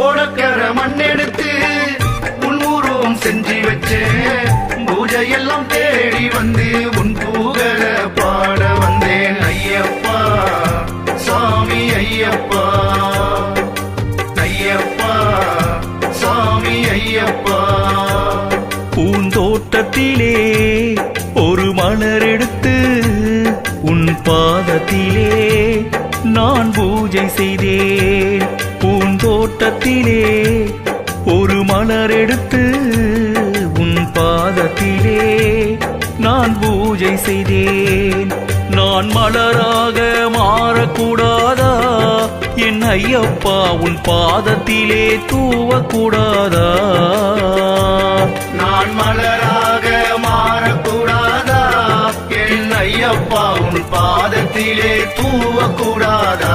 ஓடக்கர மண்ணெடுத்து உன் உருவம் செஞ்சு வச்சேன். பூஜையெல்லாம் தேடி வந்து உன் புகழ பாட வந்தேன். ஐயப்பா சாமி ஐயப்பா, ஐயப்பா சாமி ஐயப்பா. பூந்தோட்டத்திலே ஒரு மலர் எடுத்து உன் பாதத்திலே நான் பூஜை செய்தேன். பூந்தோட்டத்திலே ஒரு மலர் எடுத்து உன் பாதத்திலே நான் பூஜை செய்தேன். நான் மலராக மாறக்கூடாதா என் ஐயப்பா, உன் பாதத்திலே தூவக்கூடாதா? நான் மலராக மாறக்கூடாதா என் ஐயப்பா, உன் பாதத்திலே தூவக்கூடாதா?